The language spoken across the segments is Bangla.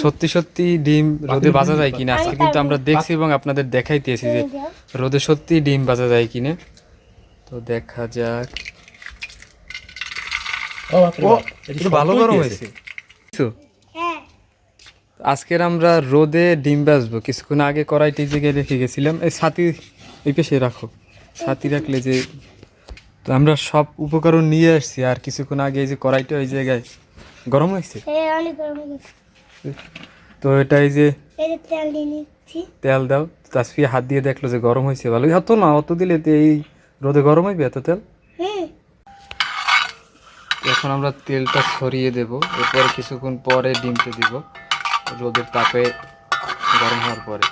সত্যি সত্যি ডিম রোদে ভাজা যায় কিনা আজকে কিন্তু আমরা দেখছি এবং আপনাদের দেখাইতেছি যে রোদে সত্যি ডিম ভাজা যায় কিনা। তো দেখা যাক। ও একটু ভালো গরম হয়েছে। আজকের আমরা রোদে ডিম ভাজবো। কিছুক্ষণ আগে কড়াইটি জায়গায় রেখে গেছিলাম, এই ছাতি এই পেশে রাখো, ছাতি রাখলে যে। তো আমরা সব উপকরণ নিয়ে আসছি, আর কিছুক্ষণ আগে এই যে কড়াইটা ওই জায়গায় গরম হয়েছে। তো এটাই যে তেল দাও, তাসফিয়া হাত দিয়ে দেখলো যে গরম হয়েছে। ভালো অত না, অত দিলে তো এই রোদে গরম হইবে এত তেল। এখন আমরা তেলটা ছড়িয়ে দেব, এরপর কিছুক্ষণ পরে ডিমটা দিব রোদের তাপে গরম হওয়ার পরে।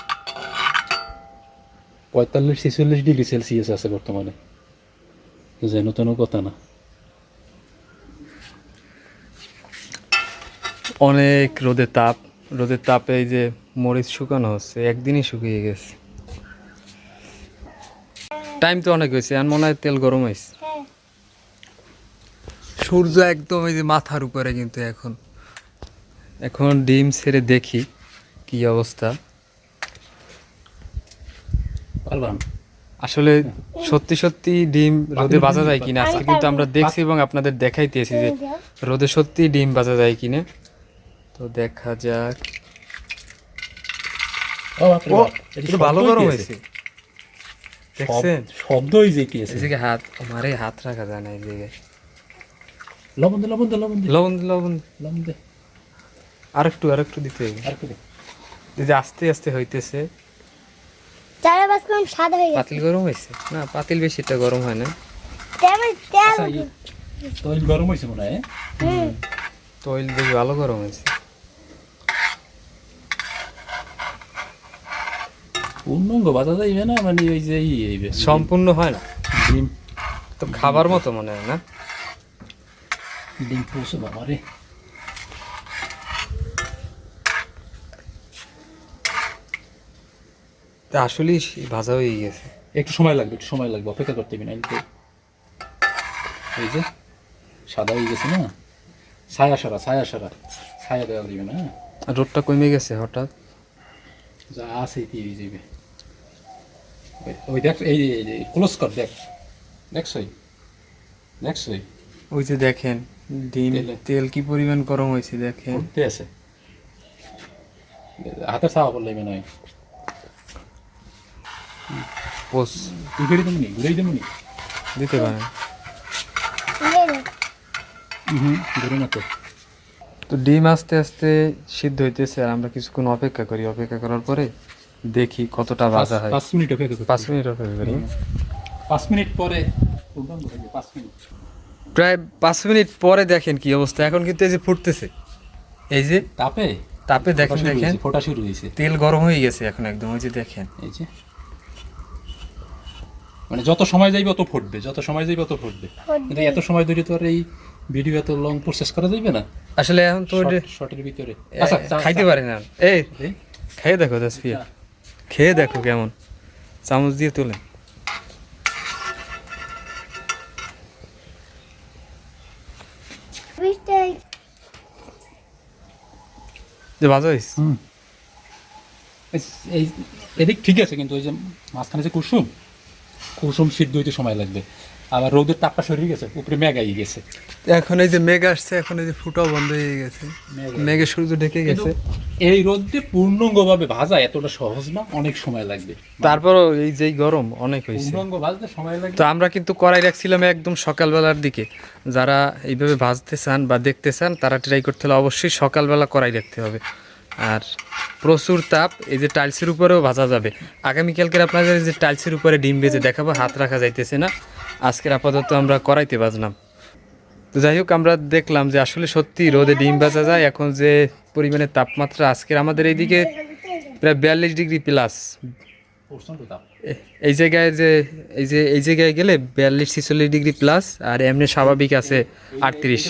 45-46 ডিগ্রি সেলসিয়াস আছে বর্তমানে, যেন তেন কথা না। অনেক রোদের তাপে এই যে মরিচ শুকানো হচ্ছে, একদিনই শুকিয়ে গেছে। টাইম তো অনেক হয়েছে, আর মনে হয় তেল গরম হয়েছে। সূর্য একদম এই যে মাথার উপরে, কিন্তু এখন ডিম ছেড়ে দেখি কি অবস্থা। আসলে সত্যি সত্যি ডিম রোদে ভাজা যায় কিনা আজকে কিন্তু আমরা দেখছি এবং আপনাদের দেখাইতেছি যে রোদে সত্যি ডিম ভাজা যায় কিনা। তো দেখা যাক। একটু ভালো গরম হয়েছে, দেখছেন শব্দ হয়েছে কি আছে। এই জায়গায় হাত, আমারে হাত রাখা যায় না এই জায়গায়। লবণ দে লবণ দে লবণ দে লবণ লবণ লবণ দে, আরেকটু দিতে হবে। আর কি দে। এই যে আস্তে আস্তে হইতেছে। পাতিল গরম হয়েছে না, পাতিল বেশিটা গরম হয় না। আচ্ছা, তৈল গরম হয়েছে মনে হয়। তৈল বেশি ভালো গরম হয়েছে। পূর্ণাঙ্গ বাজা যাইবে না, মানে ওই যে এইবে সম্পূর্ণ হয় না, ডিম তো খাবার মতো মনে হয় না। ডিম পৌঁছে বাবা রে। তা আসলেই ভাজা হয়ে গেছে। একটু সময় লাগবে, অপেক্ষা করতে হবে না। এই যে সাদা হয়ে গেছে না, ছায়া ছায়া দেওয়া দিবে না। আর রোদটা কমে গেছে হঠাৎ, যা আছে হয়ে যাবে। ওই দেখ, এই ক্লোজ কর, দেখছই। ওই যে দেখেন ডিম তেল কি পরিমাণ গরম হয়েছে দেখেন। আছে হাতের ছাওয়া পড়লে নয়। পোস ঘুরেই দেবনি দিতে পারেন। ঘুরে না তো। তো ডিম আস্তে আস্তে সিদ্ধ হইতেছে, আর আমরা কিছুক্ষণ অপেক্ষা করার পরে দেখি কতটা ভাজা হয়। 5 মিনিট অপেক্ষা করি। 5 মিনিট অপেক্ষা করি। 5 মিনিট পরে 5 মিনিট, প্রায় 5 মিনিট পরে দেখেন কি অবস্থা। এখন কিন্তু এই যে ফুটতেছে, এই যে তাপে দেখেন ফোটা শুরু হয়েছে, তেল গরম হয়ে গেছে এখন একদম। ওই যে দেখেন, এই যে মানে যত সময় যাইবে তত ফুটবে, কিন্তু এত সময় ধরে তো আর এই ভিডিও এত লং প্রসেস করা যাবে না আসলে। এখন তো শর্টের ভিতরে খাইতে পারি না। এই খেয়ে দেখো তাসফিয়া, খেয়ে দেখো কেমন, চামচ দিয়ে তোলেন। যে ভাজা হয়েছে। এই এদিক ঠিক আছে, কিন্তু ওই যে মাঝখানে যে কুসুম সিদ্ধ হইতে সময় লাগবে। আবার রোদের তাপটা সরিয়ে গেছে, উপরে মেঘ আই গেছে। এখন এই যে মেঘ আসছে, এখন এই যে ফুটাও বন্ধ হয়ে গেছে, মেঘে সূর্য ঢেকে গেছে। এই রোদে পূর্ণাঙ্গভাবে ভাজা এতটা সহজ না, অনেক সময় লাগবে। তারপরও এই যে গরম অনেক হয়েছে, পূর্ণাঙ্গ ভাজতে সময় লাগবে। তো আমরা কিন্তু কড়াই রাখছিলাম একদম সকালবেলার দিকে। যারা এইভাবে ভাজতে চান বা দেখতে চান তারা ট্রাই করতে হলে অবশ্যই সকালবেলা কড়াই রাখতে হবে। আর প্রচুর তাপ, এই যে টাইলসের উপরেও ভাজা যাবে। আগামীকালকের আপনাদের যে টাইলসের উপরে ডিম ভেজে দেখাবো, হাত রাখা যাইতেছে না। আজকের আপাতত আমরা কড়াইতে ভাজলাম। তো যাই হোক, আমরা দেখলাম যে আসলে সত্যি রোদে ডিম ভাজা যায়। এখন যে পরিমাণে তাপমাত্রা আজকের আমাদের এইদিকে প্রায় 42 ডিগ্রি প্লাস। এই জায়গায় এই জায়গায় গেলে 42-46 ডিগ্রি প্লাস, আর এমনি স্বাভাবিক আছে 38।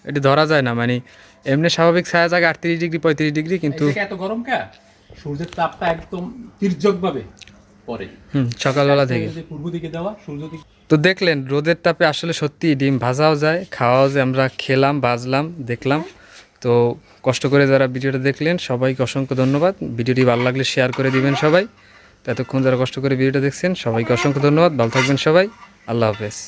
এটা ধরা যায় না, মানে এমনি স্বাভাবিক ছায়া জায়গা 38 ডিগ্রি 35 ডিগ্রি, কিন্তু এত গরম কা সূর্যের তাপটা একদম তির্যকভাবে পড়ে। সকালবেলা থেকে পূর্ব দিকে দেওয়া সূর্য দিকে। তো দেখলেন রোদের তাপে আসলে সত্যি ডিম ভাজাও যায়, খাওয়াও যায়। আমরা খেলাম, ভাজলাম, দেখলাম তো কষ্ট করে যারা ভিডিওটা দেখলেন সবাইকে অসংখ্য ধন্যবাদ। ভিডিওটি ভালো লাগলে শেয়ার করে দিবেন সবাই। তো এতক্ষণ যারা কষ্ট করে ভিডিওটা দেখছেন সবাইকে অসংখ্য ধন্যবাদ। ভালো থাকবেন সবাই। আল্লাহ হাফেজ।